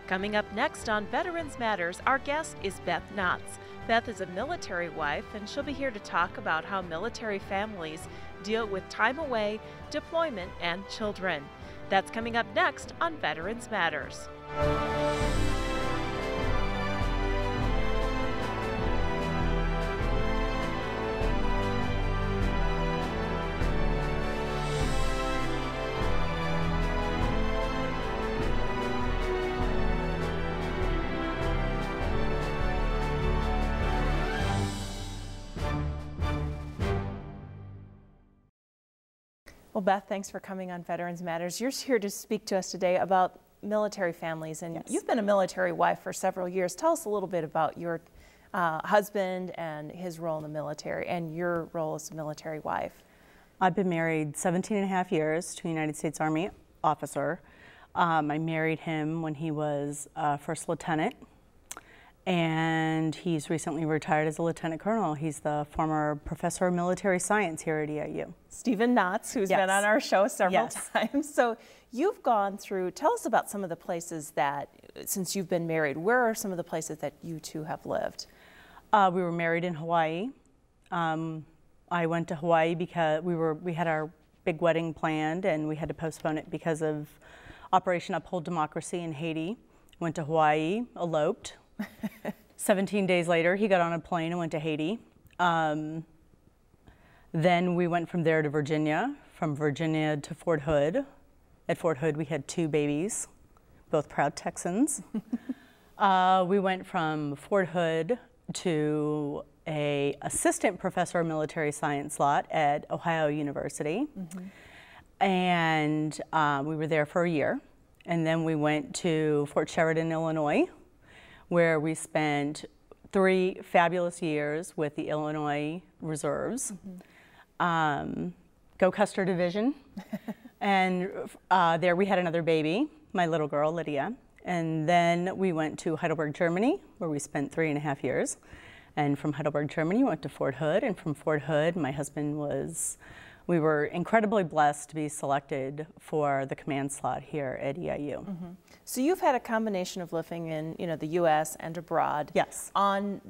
Coming up next on Veterans Matters, our guest is Beth Knotts. Beth is a military wife, and she'll be here to talk about how military families deal with time away, deployment, and children. That's coming up next on Veterans Matters. Well, Beth, thanks for coming on Veterans Matters. You're here to speak to us today about military families, and you've been a military wife for several years. Tell us a little bit about your husband and his role in the military and your role as a military wife. I've been married 17 and a half years to a United States Army officer. I married him when he was first lieutenant, and he's recently retired as a lieutenant colonel. He's the former professor of military science here at EIU. Stephen Knotts, who's been on our show several times. So you've gone through, tell us about some of the places that, since you've been married, where are some of the places that you two have lived? We were married in Hawaii. I went to Hawaii because we had our big wedding planned, and we had to postpone it because of Operation Uphold Democracy in Haiti. Went to Hawaii, eloped. 17 days later, he got on a plane and went to Haiti. Then we went from there to Virginia, from Virginia to Fort Hood. At Fort Hood, we had 2 babies, both proud Texans. We went from Fort Hood to an assistant professor of military science slot at Ohio University. And we were there for a year. And then we went to Fort Sheridan, Illinois, where we spent 3 fabulous years with the Illinois Reserves. Go Custer Division. And there we had another baby, my little girl, Lydia. And then we went to Heidelberg, Germany, where we spent 3.5 years. And from Heidelberg, Germany, we went to Fort Hood. And from Fort Hood, my husband we were incredibly blessed to be selected for the command slot here at EIU. So you've had a combination of living in, the U.S. and abroad. Yes. On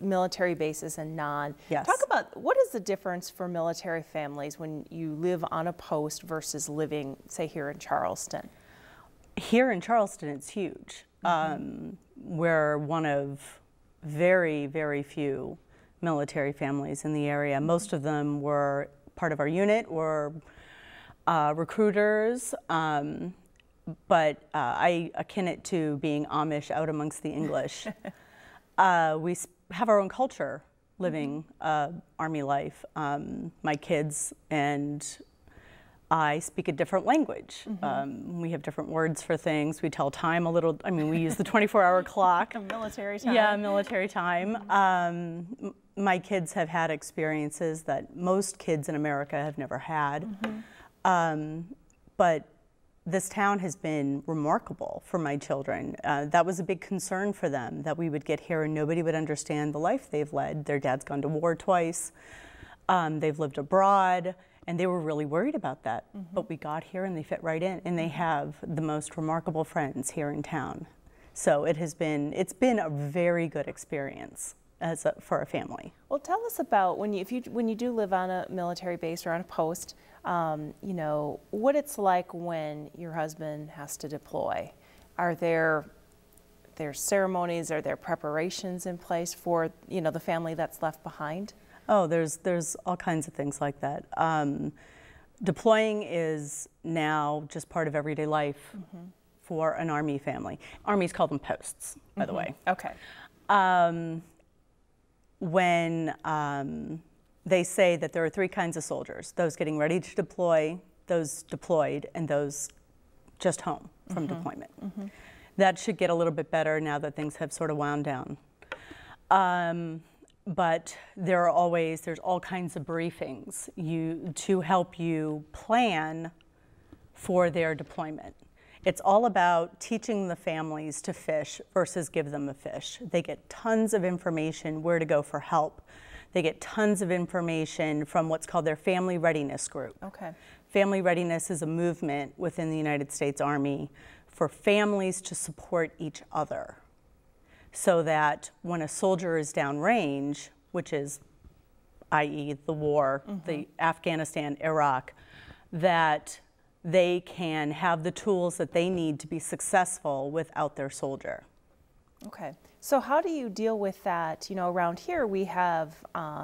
military bases and non. Yes. Talk about what is the difference for military families when you live on a post versus living, say, here in Charleston? Here in Charleston, it's huge. We're one of very, very few military families in the area. Most of them were part of our unit or recruiters, but I akin it to being Amish out amongst the English. We have our own culture living Army life. My kids and I speak a different language. We have different words for things. We tell time a little, we use the 24-hour clock. Military time. Yeah, military time. My kids have had experiences that most kids in America have never had. But this town has been remarkable for my children. That was a big concern for them, that we would get here and nobody would understand the life they've led. Their dad's gone to war twice. They've lived abroad, and they were really worried about that. But we got here and they fit right in, and they have the most remarkable friends here in town. So it's been a very good experience for a family. Well, tell us about when you do live on a military base or on a post, what it's like when your husband has to deploy. Are there ceremonies, are there preparations in place for the family that's left behind? Oh, there's all kinds of things like that. Deploying is now just part of everyday life for an Army family. Armies call them posts, by the way. Okay. When they say that there are 3 kinds of soldiers: those getting ready to deploy, those deployed, and those just home from deployment. That should get a little bit better now that things have sort of wound down. But there's all kinds of briefings to help you plan for their deployment. It's all about teaching the families to fish versus give them a fish. They get tons of information where to go for help. They get tons of information from what's called their Family Readiness Group. Okay. Family Readiness is a movement within the United States Army for families to support each other, so that when a soldier is downrange, which is, i.e. the war, the Afghanistan, Iraq, that they can have the tools that they need to be successful without their soldier. Okay. So how do you deal with that? You know, around here we have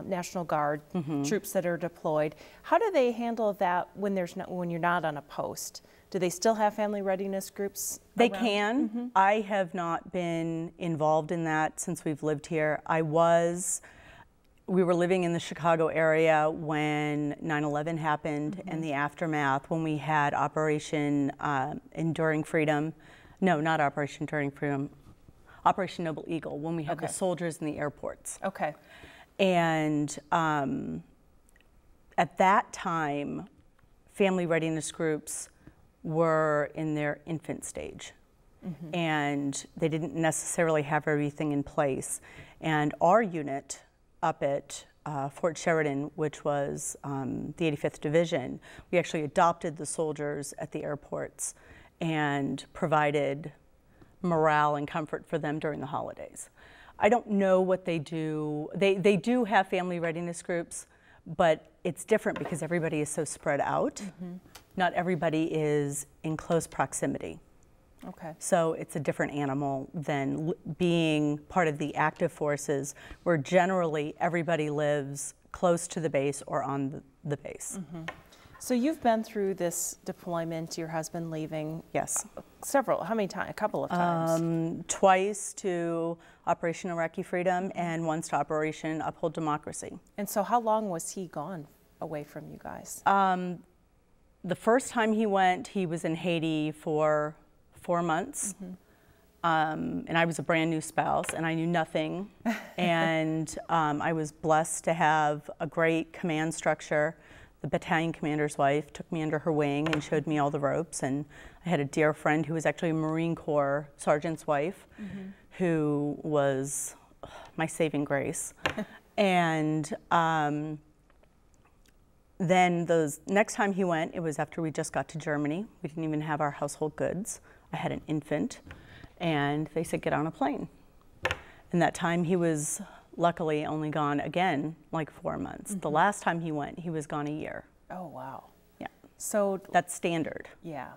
National Guard troops that are deployed. How do they handle that when you're not on a post? Do they still have family readiness groups They around? can. I have not been involved in that since we've lived here. We were living in the Chicago area when 9/11 happened and the aftermath, when we had Operation Enduring Freedom. No, not Operation Enduring Freedom. Operation Noble Eagle, when we had the soldiers in the airports. Okay. And at that time, family readiness groups were in their infant stage. And they didn't necessarily have everything in place. And our unit up at Fort Sheridan, which was the 85th Division, we actually adopted the soldiers at the airports and provided morale and comfort for them during the holidays. I don't know what they do. They do have family readiness groups, but it's different because everybody is so spread out. Not everybody is in close proximity. Okay. So it's a different animal than being part of the active forces, where generally everybody lives close to the base or on the base. So you've been through this deployment, your husband leaving. Yes. How many times? A couple of times. Twice to Operation Iraqi Freedom and once to Operation Uphold Democracy. And so how long was he gone away from you guys? The first time he went, he was in Haiti for 4 months. And I was a brand new spouse and I knew nothing. And I was blessed to have a great command structure. The battalion commander's wife took me under her wing and showed me all the ropes. And I had a dear friend who was actually a Marine Corps sergeant's wife, who was my saving grace. And then the next time he went, it was after we just got to Germany. We didn't even have our household goods. I had an infant, and they said, get on a plane. And that time he was luckily only gone again like 4 months. The last time he went, he was gone a year. Oh, wow. Yeah. So that's standard. Yeah.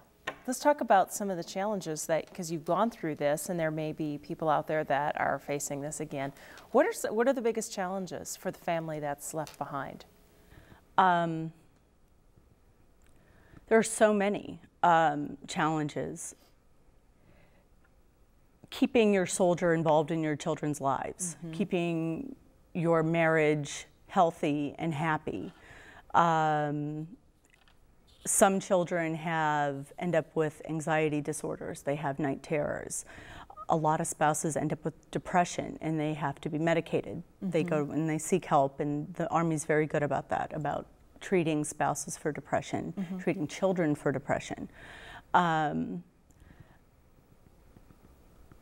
Let's talk about some of the challenges because you've gone through this, and there may be people out there that are facing this again. What are the biggest challenges for the family that's left behind? There are so many challenges. Keeping your soldier involved in your children's lives, keeping your marriage healthy and happy. Some children end up with anxiety disorders. They have night terrors. A lot of spouses end up with depression and they have to be medicated. They go and they seek help, and the Army's very good about that, about treating spouses for depression, treating children for depression.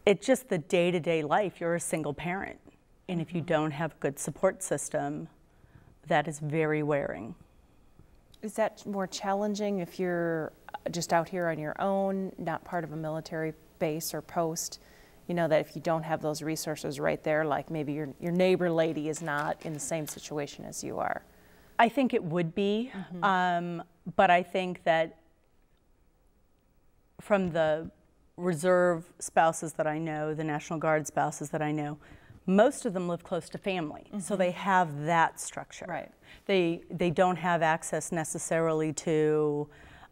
It's just the day-to-day life. You're a single parent, and if you don't have a good support system, that is very wearing. Is that more challenging if you're just out here on your own, not part of a military base or post? You know, that if you don't have those resources right there, like maybe your neighbor lady is not in the same situation as you are. I think it would be, but I think that from the Reserve spouses that I know, the National Guard spouses that I know, most of them live close to family, so they have that structure. Right. They don't have access necessarily to,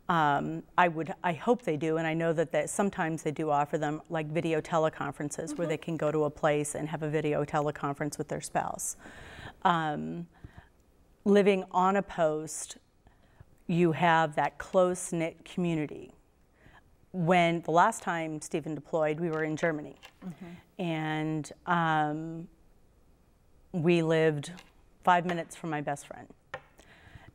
I hope they do, and I know that sometimes they do offer them like video teleconferences where they can go to a place and have a video teleconference with their spouse. Living on a post, you have that close-knit community. When the last time Stephen deployed, we were in Germany, and we lived 5 minutes from my best friend.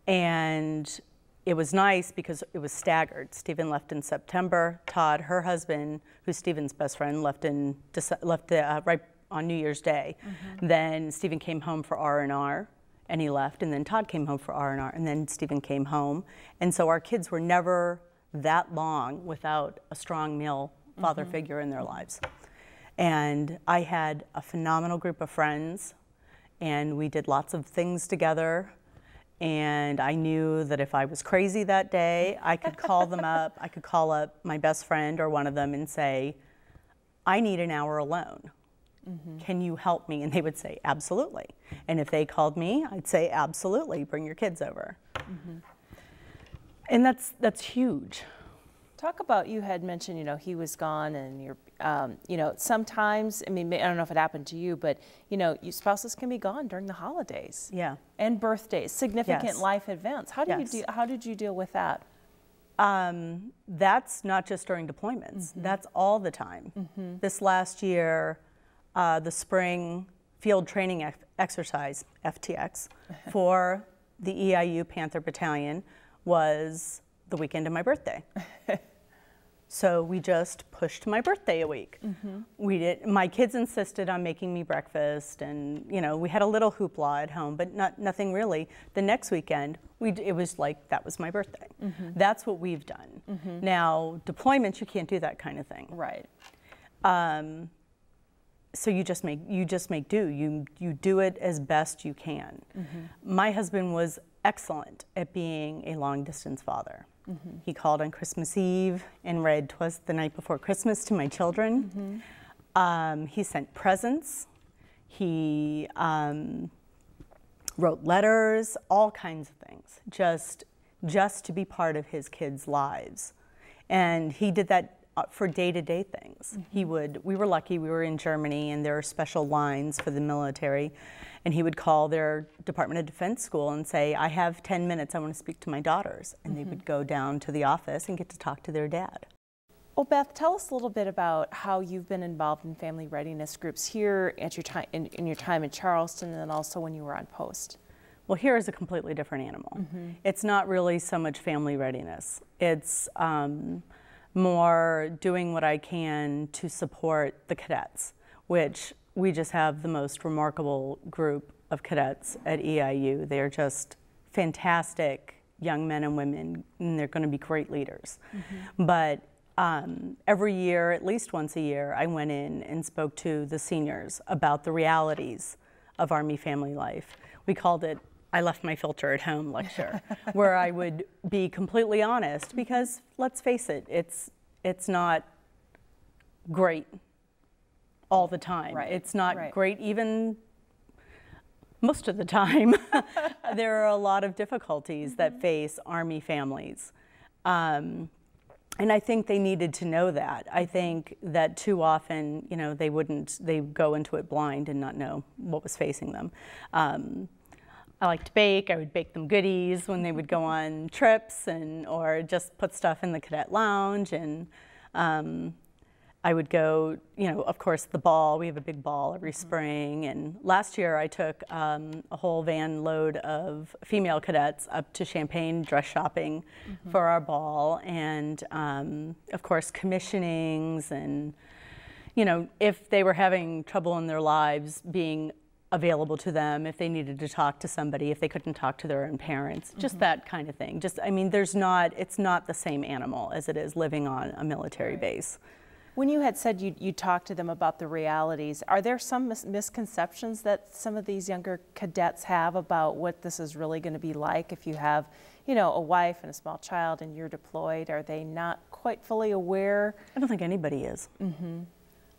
And it was nice because it was staggered. Stephen left in September. Todd, her husband, who's Stephen's best friend, left right on New Year's Day. Then Stephen came home for R&R, and he left. And then Todd came home for R&R, and then Stephen came home. And so our kids were never that long without a strong male father figure in their lives. And I had a phenomenal group of friends, and we did lots of things together. And I knew that if I was crazy that day, I could call them up. I could call up my best friend or one of them and say, I need an hour alone. Can you help me? And they would say, absolutely. And if they called me, I'd say, absolutely, bring your kids over. And that's huge. Talk about, you had mentioned, you know, he was gone, and you're, you know, sometimes, I mean, I don't know if it happened to you, but, you know, your spouses can be gone during the holidays. Yeah. And birthdays, significant Yes. life events. How do you how did you deal with that? That's not just during deployments. That's all the time. This last year, the spring field training exercise, FTX, for the EIU Panther Battalion was the weekend of my birthday. So we just pushed my birthday a week. We did. My kids insisted on making me breakfast, and you know, we had a little hoopla at home, but nothing really. The next weekend, it was like that was my birthday. That's what we've done. Now deployments, you can't do that kind of thing. Right. So you just make do. You do it as best you can. My husband was excellent at being a long distance father. He called on Christmas Eve and read "'Twas the Night Before Christmas" to my children. He sent presents. He wrote letters, all kinds of things, just to be part of his kids' lives. And he did that for day-to-day things. We were lucky, we were in Germany, and there are special lines for the military, and he would call their Department of Defense school and say, I have 10 minutes, I want to speak to my daughters. And they would go down to the office and get to talk to their dad. Well, Beth, tell us a little bit about how you've been involved in family readiness groups here at your time, in your time in Charleston, and then also when you were on post. Well, here is a completely different animal. It's not really so much family readiness. It's more doing what I can to support the cadets, which we just have the most remarkable group of cadets at EIU. They're just fantastic young men and women, and they're going to be great leaders. But every year, at least once a year, I went in and spoke to the seniors about the realities of Army family life. We called it I left my filter at home lecture, where I would be completely honest, because let's face it, it's not great all the time. Right. It's not great even most of the time. There are a lot of difficulties that face Army families. And I think they needed to know that. I think that too often, you know, they go into it blind and not know what was facing them. I like to bake. I would bake them goodies when they would go on trips, or just put stuff in the cadet lounge. And I would go, you know, of course, the ball. We have a big ball every spring. And last year I took a whole van load of female cadets up to Champaign dress shopping for our ball. And of course, commissionings, and, you know, if they were having trouble in their lives being available to them, if they needed to talk to somebody, if they couldn't talk to their own parents, just that kind of thing. Just, I mean, it's not the same animal as it is living on a military base. When you had said you talked to them about the realities, are there some misconceptions that some of these younger cadets have about what this is really going to be like if you have, you know, a wife and a small child and you're deployed? Are they not quite fully aware? I don't think anybody is.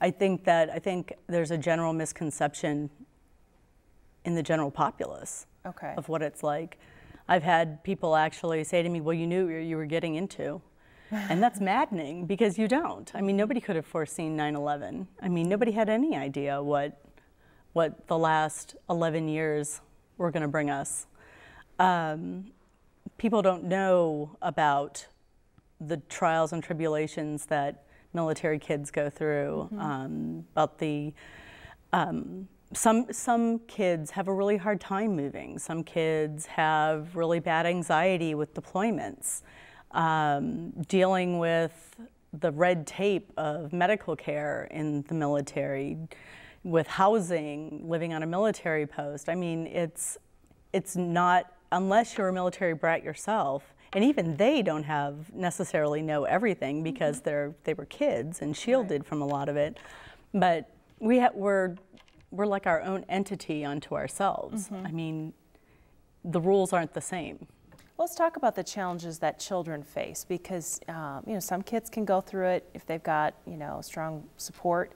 I think there's a general misconception in the general populace of what it's like. I've had people actually say to me, well, you knew what you were getting into. And that's maddening, because you don't. I mean, nobody could have foreseen 9/11. I mean, nobody had any idea what the last 11 years were going to bring us. People don't know about the trials and tribulations that military kids go through, about the some kids have a really hard time moving. Some kids have really bad anxiety with deployments, dealing with the red tape of medical care in the military, with housing, living on a military post. I mean, it's not, unless you're a military brat yourself, And even they don't have necessarily know everything because they were kids and shielded from a lot of it. But we're like our own entity unto ourselves. I mean, the rules aren't the same. Well, let's talk about the challenges that children face, because you know, some kids can go through it if they've got, you know, strong support.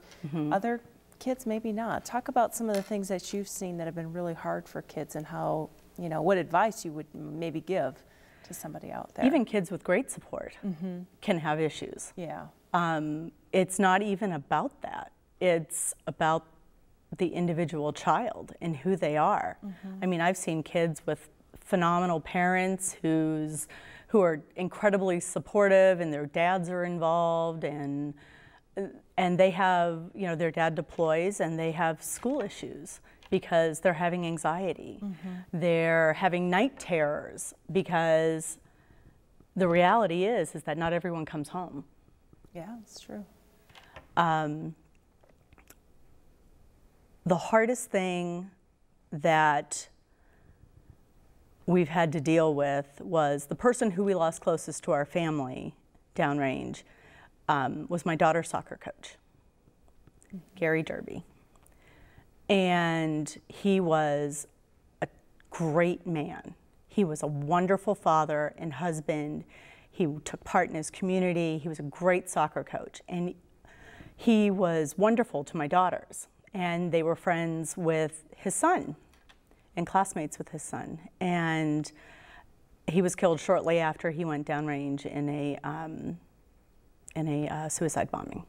Other kids maybe not. Talk about some of the things that you've seen that have been really hard for kids, and how, you know, what advice you would maybe give to somebody out there. Even kids with great support can have issues. Yeah. It's not even about that. It's about the individual child and who they are. I mean, I've seen kids with phenomenal parents who are incredibly supportive, and their dads are involved, and they have, you know, their dad deploys and they have school issues because they're having anxiety. They're having night terrors because the reality is that not everyone comes home. Yeah, it's true. The hardest thing that we've had to deal with was the person who we lost closest to our family downrange was my daughter's soccer coach, Gary Derby. And he was a great man. He was a wonderful father and husband. He took part in his community. He was a great soccer coach. And he was wonderful to my daughters. And they were friends with his son and classmates with his son. And he was killed shortly after he went downrange in a suicide bombing.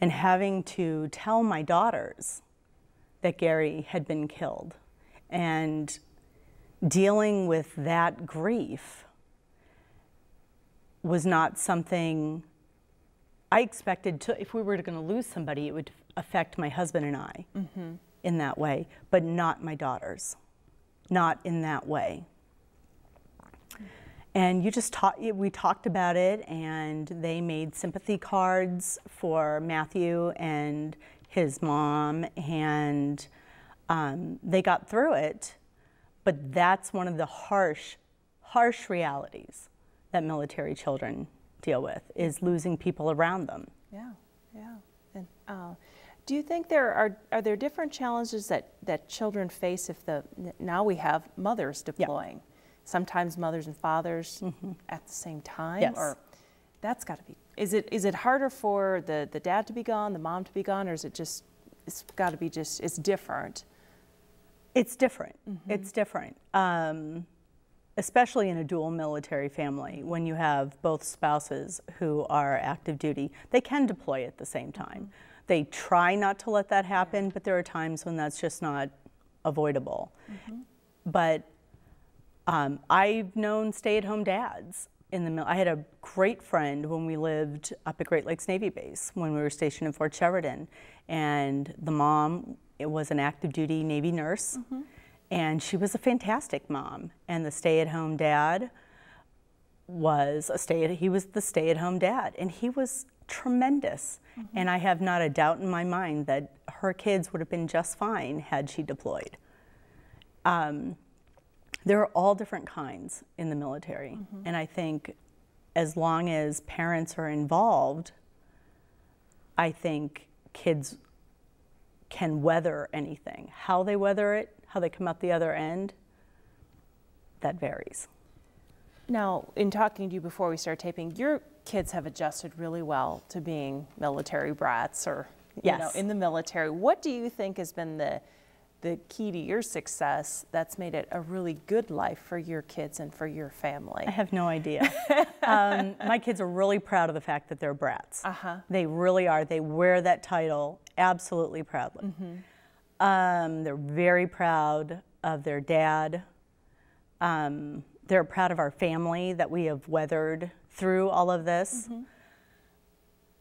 And having to tell my daughters that Gary had been killed, and dealing with that grief was not something I expected to. If we were going to lose somebody, it would affect my husband and I in that way, but not my daughters, not in that way. And we talked about it, and they made sympathy cards for Matthew and his mom, and they got through it. But that's one of the harsh realities that military children deal with, is losing people around them. Yeah, yeah. And do you think are there different challenges that children face if now we have mothers deploying? Yeah. Sometimes mothers and fathers at the same time? Yes. Or that's got to be, is it harder for the dad to be gone, the mom to be gone, or is it just, it's got to be just, it's different? It's different. It's different. Especially in a dual military family, when you have both spouses who are active duty, they can deploy at the same time. They try not to let that happen, but there are times when that's just not avoidable. But I've known stay-at-home dads in the I had a great friend when we lived up at Great Lakes Navy Base when we were stationed in Fort Sheridan, and the mom was an active duty Navy nurse, and she was a fantastic mom, and the stay-at-home dad was he was the stay-at-home dad, and he was tremendous. And I have not a doubt in my mind that her kids would have been just fine had she deployed. There are all different kinds in the military, and I think as long as parents are involved, I think kids can weather anything. How they weather it, how they come out the other end, that varies. Now, in talking to you before we started taping, your kids have adjusted really well to being military brats, or you know, in the military. What do you think has been the key to your success that's made it a really good life for your kids and for your family? I have no idea. My kids are really proud of the fact that they're brats. They really are. They wear that title absolutely proudly. They're very proud of their dad. They're proud of our family, that we have weathered through all of this.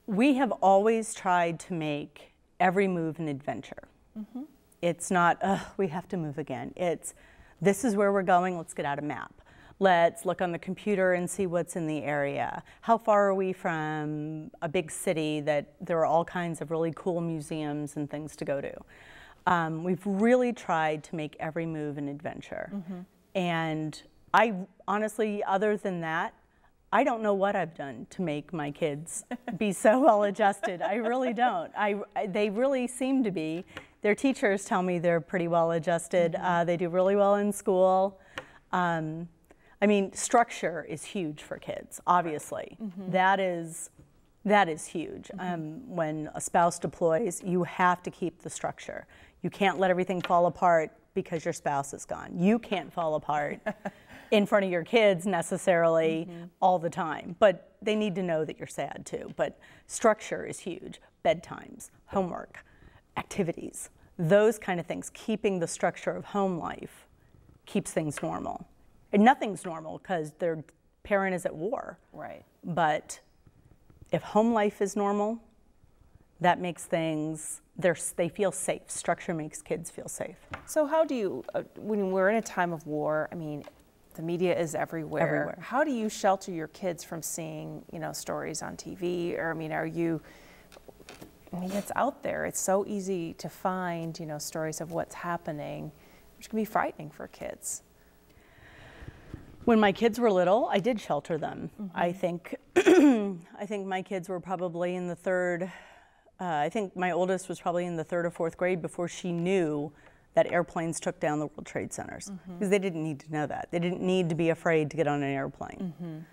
We have always tried to make every move an adventure. It's not, we have to move again. It's, this is where we're going, let's get out a map. Let's look on the computer and see what's in the area. How far are we from a big city that there are all kinds of really cool museums and things to go to? We've really tried to make every move an adventure. And I honestly, other than that, I don't know what I've done to make my kids be so well adjusted. I really don't. They really seem to be. Their teachers tell me they're pretty well adjusted. They do really well in school. I mean, structure is huge for kids, obviously. That is huge. When a spouse deploys, you have to keep the structure. You can't let everything fall apart because your spouse is gone. You can't fall apart in front of your kids necessarily all the time, but they need to know that you're sad too. But structure is huge. Bedtimes, homework, activities, those kind of things. Keeping the structure of home life keeps things normal. And nothing's normal because their parent is at war. Right. But if home life is normal, that makes things, they feel safe. Structure makes kids feel safe. So how do you, when we're in a time of war, I mean, the media is everywhere. How do you shelter your kids from seeing, stories on TV? Or, I mean, it's out there. It's so easy to find, stories of what's happening, which can be frightening for kids. When my kids were little, I did shelter them. I think my kids were probably in the third, I think my oldest was probably in the 3rd or 4th grade before she knew that airplanes took down the World Trade Centers, because they didn't need to know that. They didn't need to be afraid to get on an airplane.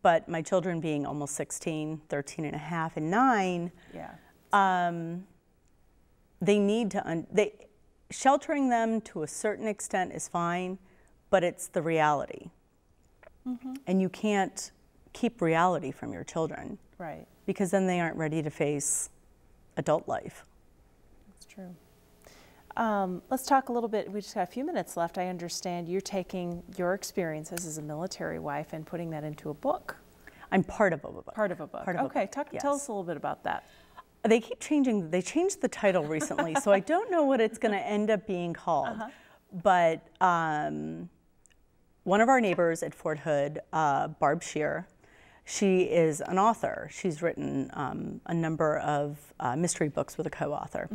But my children being almost 16, 13 and a half, and 9, they need to, sheltering them to a certain extent is fine, but it's the reality. And you can't keep reality from your children. Right. Because then they aren't ready to face adult life. That's true. Let's talk a little bit, we just got a few minutes left. I understand you're taking your experiences as a military wife and putting that into a book. I'm part of a book. Part of a book. Okay, tell us a little bit about that. They keep changing, they changed the title recently, so I don't know what it's going to end up being called. But one of our neighbors at Fort Hood, Barb Shear, she is an author. She's written a number of mystery books with a co-author.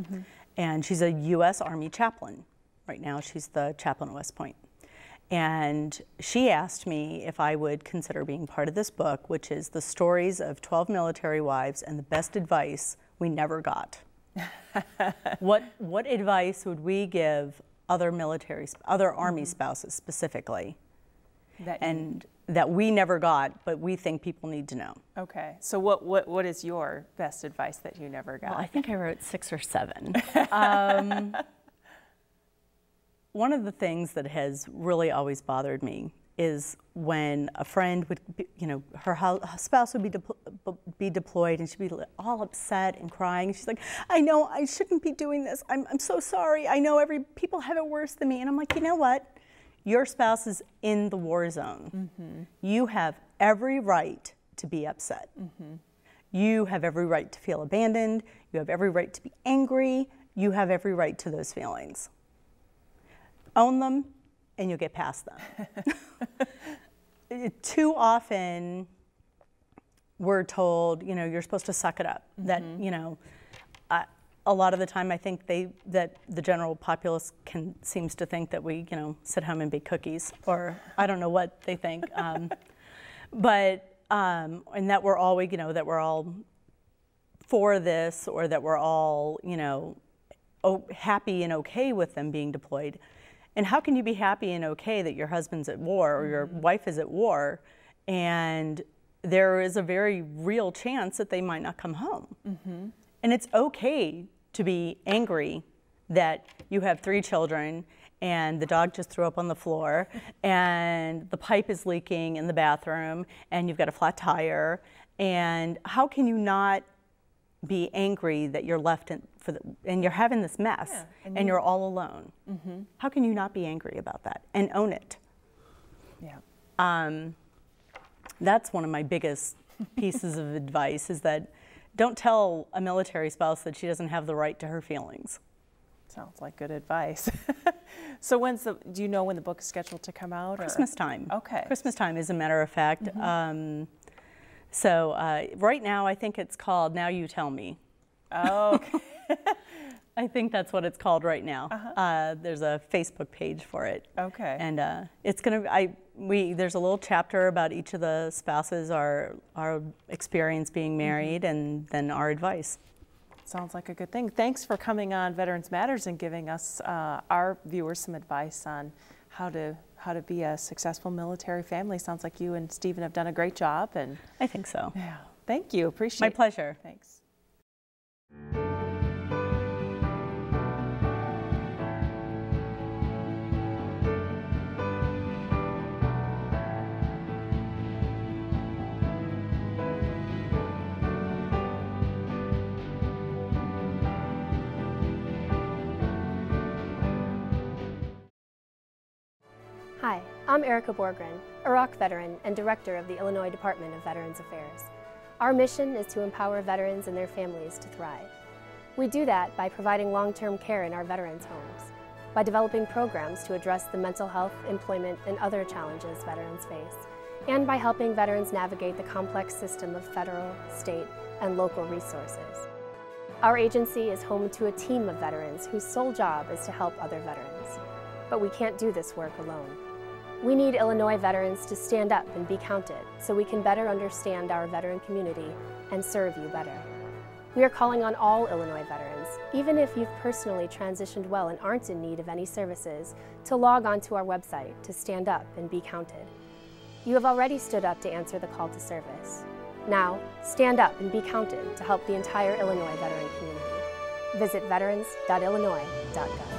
And she's a U.S. Army chaplain. Right now, she's the chaplain at West Point. And she asked me if I would consider being part of this book, which is the stories of 12 military wives and the best advice we never got. What advice would we give other Army spouses specifically, that we never got, but we think people need to know? Okay, so what is your best advice that you never got? Well, I think I wrote 6 or 7. One of the things that has really always bothered me is when a friend would, her spouse would be deployed, and she'd be all upset and crying. She's like, I know I shouldn't be doing this. I'm so sorry. I know people have it worse than me. And I'm like, you know what? Your spouse is in the war zone. You have every right to be upset. You have every right to feel abandoned. You have every right to be angry. You have every right to those feelings. Own them, and you'll get past them. Too often, we're told, you're supposed to suck it up. That, a lot of the time, I think that the general populace seems to think that we, sit home and bake cookies, or I don't know what they think. And that we're all, that we're all for this, or that we're all, happy and okay with them being deployed. And how can you be happy and okay that your husband's at war or your wife is at war, and there is a very real chance that they might not come home? And it's okay to be angry that you have 3 children and the dog just threw up on the floor and the pipe is leaking in the bathroom and you've got a flat tire. And how can you not be angry that you're left and you're having this mess, and you're all alone? How can you not be angry about that and own it? That's one of my biggest pieces of advice, is that don't tell a military spouse that she doesn't have the right to her feelings. Sounds like good advice. So do you know when the book is scheduled to come out? Christmas time. Okay. Christmas time, as a matter of fact. So right now, I think it's called Now You Tell Me. Oh, okay. I think that's what it's called right now. There's a Facebook page for it. Okay. And it's gonna. There's a little chapter about each of the spouses, our experience being married, and then our advice. Sounds like a good thing. Thanks for coming on Veterans Matters and giving us, our viewers, some advice on how to be a successful military family. Sounds like you and Stephen have done a great job. And I think so. yeah, thank you. Appreciate it. My pleasure. Thanks. Hi, I'm Erica Borgren, Iraq veteran and director of the Illinois Department of Veterans Affairs. Our mission is to empower veterans and their families to thrive. We do that by providing long-term care in our veterans' homes, by developing programs to address the mental health, employment, and other challenges veterans face, and by helping veterans navigate the complex system of federal, state, and local resources. Our agency is home to a team of veterans whose sole job is to help other veterans. But we can't do this work alone. We need Illinois veterans to stand up and be counted so we can better understand our veteran community and serve you better. We are calling on all Illinois veterans, even if you've personally transitioned well and aren't in need of any services, to log on to our website to stand up and be counted. You have already stood up to answer the call to service. Now, stand up and be counted to help the entire Illinois veteran community. Visit veterans.illinois.gov.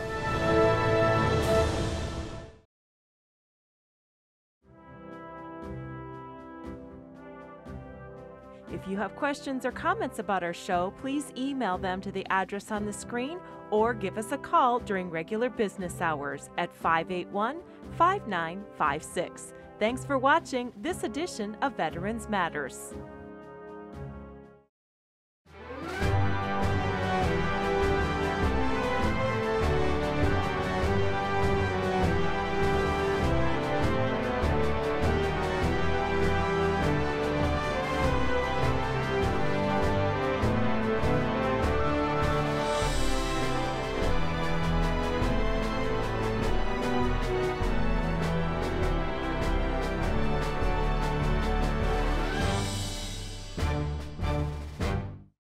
If you have questions or comments about our show, please email them to the address on the screen or give us a call during regular business hours at 581-5956. Thanks for watching this edition of Veterans Matters.